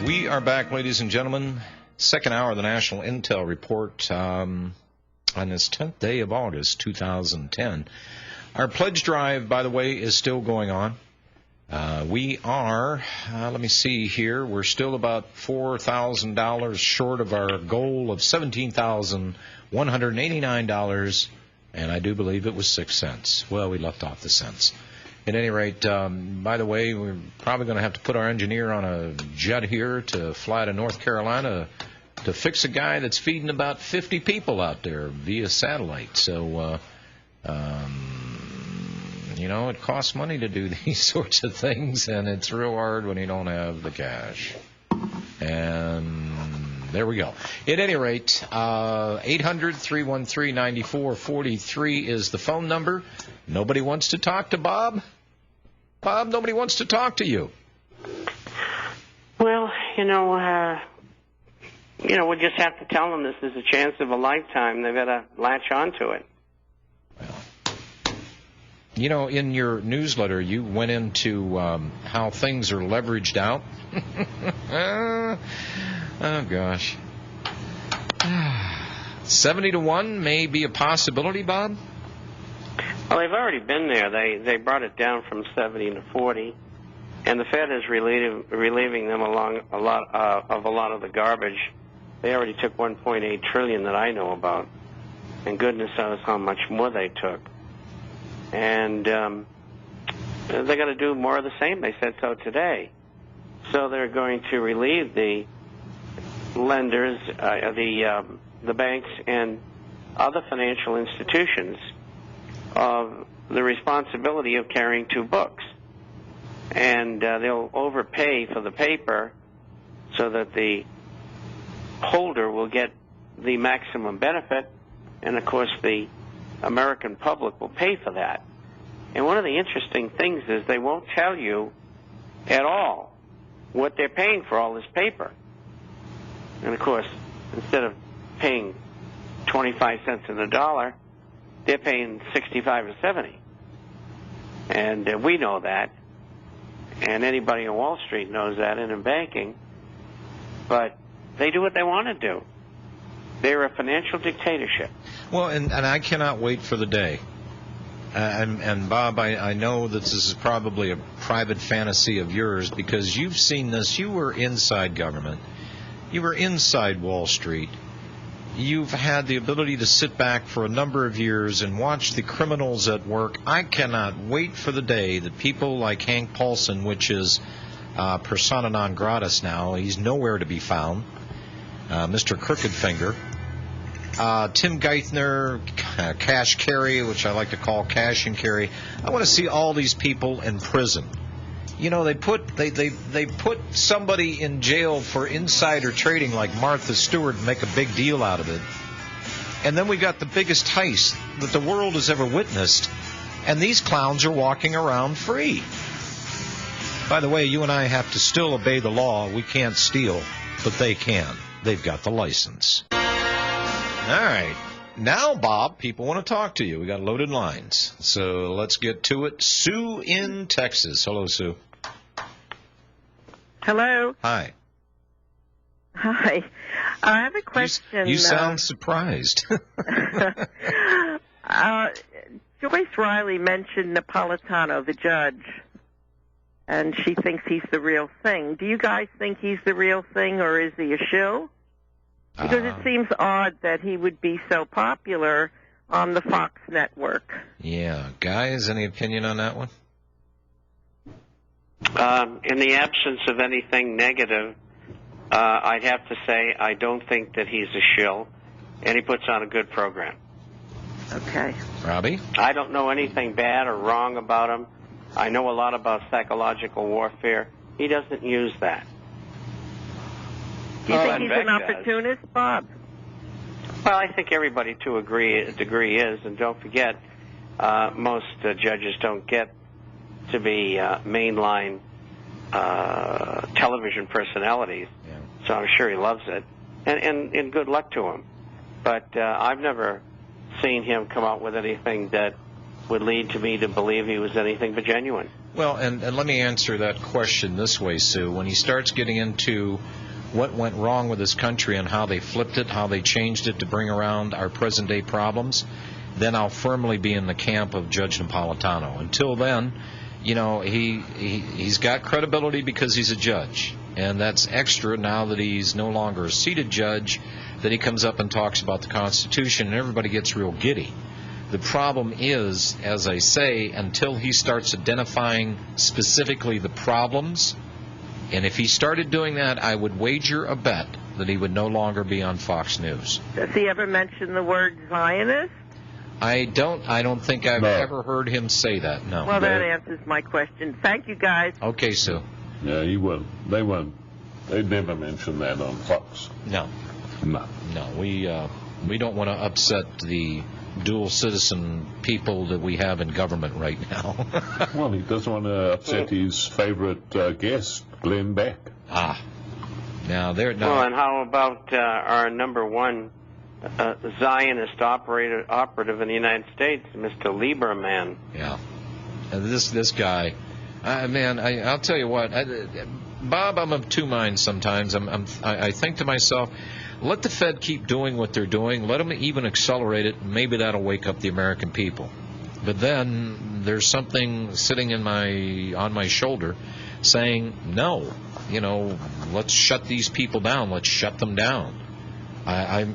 We are back, ladies and gentlemen. Second hour of the National Intel Report on this 10th day of August, 2010. Our pledge drive, by the way, is still going on. We are, let me see here, we're still about $4,000 short of our goal of $17,189, and I do believe it was 6 cents. Well, we left off the cents. At any rate, by the way, we're probably going to have to put our engineer on a jet here to fly to North Carolina to fix a guy that's feeding about 50 people out there via satellite. So, you know, it costs money to do these sorts of things, and it's real hard when you don't have the cash. And there we go. At any rate, 800-313-9443 is the phone number. Nobody wants to talk to Bob? Bob, nobody wants to talk to you. Well, we just have to tell them this is a chance of a lifetime. They've got to latch onto it. You know, in your newsletter, you went into how things are leveraged out. Oh, gosh. 70-1 may be a possibility, Bob? Well, they've already been there. They brought it down from 70 to 40, and the Fed is relieving them a lot of the garbage. They already took $1.8 trillion that I know about, and goodness knows how much more they took. And they're going to do more of the same. They said so today. So they're going to relieve the lenders, the banks, and other financial institutions of the responsibility of carrying two books. And they'll overpay for the paper so that the holder will get the maximum benefit, and of course the American public will pay for that. And one of the interesting things is they won't tell you at all what they're paying for all this paper. And of course, instead of paying 25 cents in the dollar, they're paying 65 or 70. And we know that. And anybody on Wall Street knows that, and in banking. But they do what they want to do. They're a financial dictatorship. Well, and I cannot wait for the day. And Bob, I know that this is probably a private fantasy of yours because you've seen this. You were inside government. You were inside Wall Street. You've had the ability to sit back for a number of years and watch the criminals at work. I cannot wait for the day that people like Hank Paulson, which is persona non gratis now, he's nowhere to be found, Mr. Crooked Finger, Tim Geithner, Cash Carey, which I like to call Cash and Carry. I want to see all these people in prison. You know, they put somebody in jail for insider trading like Martha Stewart and make a big deal out of it. And then we got the biggest heist that the world has ever witnessed, and these clowns are walking around free. By the way, you and I have to still obey the law. We can't steal, but they can. They've got the license. All right. Now, Bob, people want to talk to you. We got loaded lines. So let's get to it. Sue in Texas. Hello, Sue. Hello. Hi. Hi. I have a question. You sound surprised. Joyce Riley mentioned Napolitano, the judge, and she thinks he's the real thing. Do you guys think he's the real thing, or is he a shill? Because it seems odd that he would be so popular on the Fox network. Yeah. Guys, any opinion on that one? In the absence of anything negative, I'd have to say I don't think that he's a shill, and he puts on a good program. Okay. Robbie? I don't know anything bad or wrong about him. I know a lot about psychological warfare. He doesn't use that. Do you think he's an opportunist, Bob? Well, I think everybody to a degree is, and don't forget, most judges don't get to be mainline television personalities. Yeah. So I'm sure he loves it, and good luck to him. But I've never seen him come out with anything that would lead to me to believe he was anything but genuine. Well, and let me answer that question this way, Sue. When he starts getting into what went wrong with this country and how they flipped it, how they changed it to bring around our present-day problems, then I'll firmly be in the camp of Judge Napolitano. Until then, you know, he's got credibility because he's a judge, and that's extra now that he's no longer a seated judge, that he comes up and talks about the Constitution, and everybody gets real giddy. The problem is, as I say, until he starts identifying specifically the problems, and if he started doing that, I would wager a bet that he would no longer be on Fox News. Does he ever mention the word Zionist? I don't think I've ever heard him say that, no. Well, that answers my question. Thank you, guys. Okay, Sue. Yeah, he won't. They won't. They'd never mention that on Fox. No. No. No, we don't want to upset the dual citizen people that we have in government right now. Well, he doesn't want to upset his favorite guest, Glenn Beck. Ah. Now, they're not. Well, and how about our number one Zionist operative in the United States, Mr. Lieberman? Yeah. This guy, man, I'll tell you what, Bob, I'm of two minds sometimes. I think to myself, let the Fed keep doing what they're doing. Let them even accelerate it. Maybe that'll wake up the American people. But then there's something sitting on my shoulder saying, no, you know, let's shut these people down. Let's shut them down. I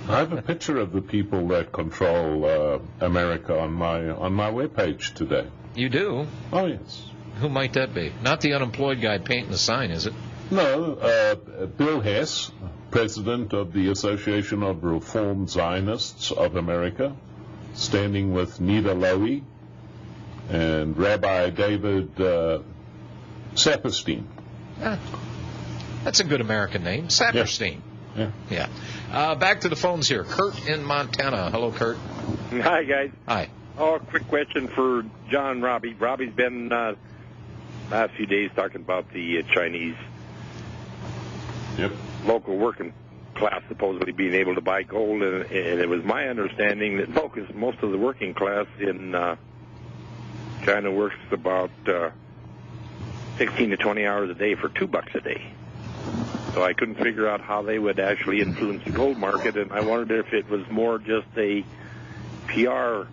have a picture of the people that control America on my webpage today. You do? Oh, yes. Who might that be? Not the unemployed guy painting the sign, is it? No, Bill Hess, president of the Association of Reformed Zionists of America, standing with Nida Lowy and Rabbi David Saperstein. That's a good American name, Saperstein. Yeah. Back to the phones here. Kurt in Montana. Hello, Kurt. Hi, guys. Hi. Oh, a quick question for John Robbie. Robbie's been last few days talking about the Chinese local working class supposedly being able to buy gold, and it was my understanding that most of the working class in China works about 16 to 20 hours a day for $2 a day. So I couldn't figure out how they would actually influence the gold market, and I wondered if it was more just a PR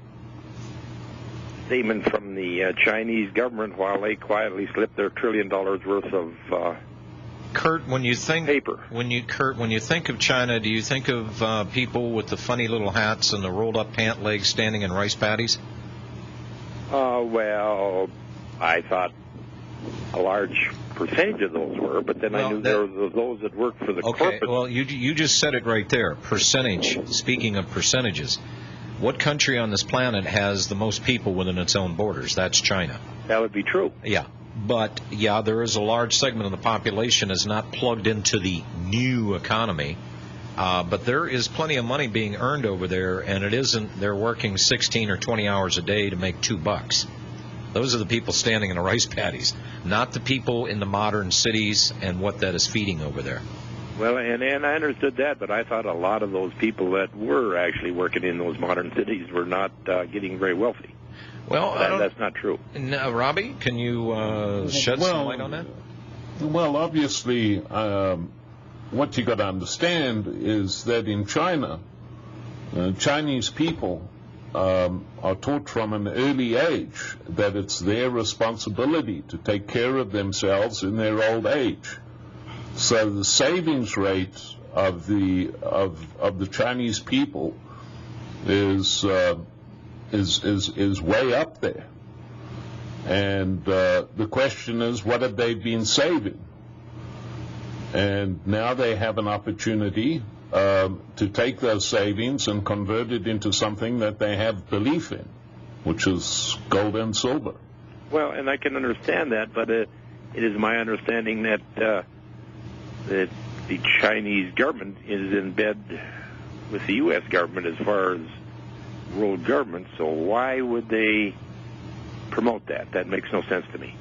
statement from the Chinese government while they quietly slipped their $1 trillion worth of Kurt, when you think paper. When you think of China, do you think of people with the funny little hats and the rolled up pant legs standing in rice paddies? Well, I thought a large percentage of those were, but then I knew there were those that worked for the corporate. Well, you just said it right there. Percentage. Speaking of percentages, what country on this planet has the most people within its own borders? That's China. That would be true. Yeah. But, yeah, there is a large segment of the population is not plugged into the new economy. But there is plenty of money being earned over there, and it isn't they're working 16 or 20 hours a day to make $2. Those are the people standing in the rice paddies, not the people in the modern cities and what that is feeding over there. Well, and I understood that, but I thought a lot of those people that were actually working in those modern cities were not getting very wealthy. Well, that's not true. No, Robbie, can you shed some light on that? Well, obviously, what you got to understand is that in China, Chinese people are taught from an early age that it's their responsibility to take care of themselves in their old age. So the savings rate of the Chinese people is way up there. And the question is, what have they been saving? And now they have an opportunity to take those savings and convert it into something that they have belief in, which is gold and silver. Well, and I can understand that, but it is my understanding that the Chinese government is in bed with the U.S. government as far as world government, so why would they promote that? That makes no sense to me.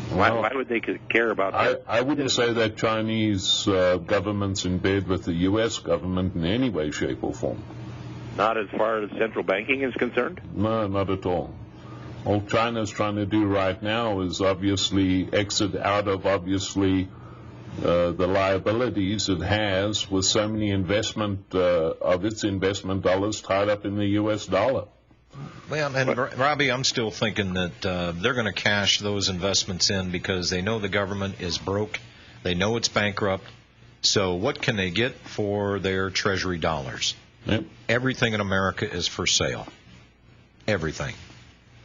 Why would they care about that? I wouldn't say that Chinese government's in bed with the U.S. government in any way, shape, or form. Not as far as central banking is concerned? No, not at all. All China's trying to do right now is obviously exit out of the liabilities it has with so many of its investment dollars tied up in the U.S. dollar. Well, and Robbie, I'm still thinking that they're going to cash those investments in because they know the government is broke. They know it's bankrupt. So what can they get for their Treasury dollars? Yep. Everything in America is for sale. Everything.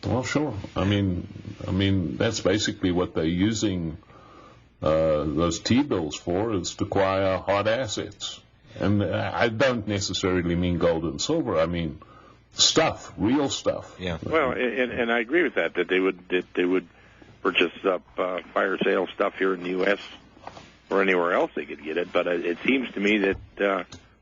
Well, sure. I mean, that's basically what they're using those T-bills for, is to acquire hard assets. And I don't necessarily mean gold and silver. I mean stuff, real stuff. Yeah. Well, and I agree with that they would purchase up fire sale stuff here in the U.S. or anywhere else they could get it. But it seems to me that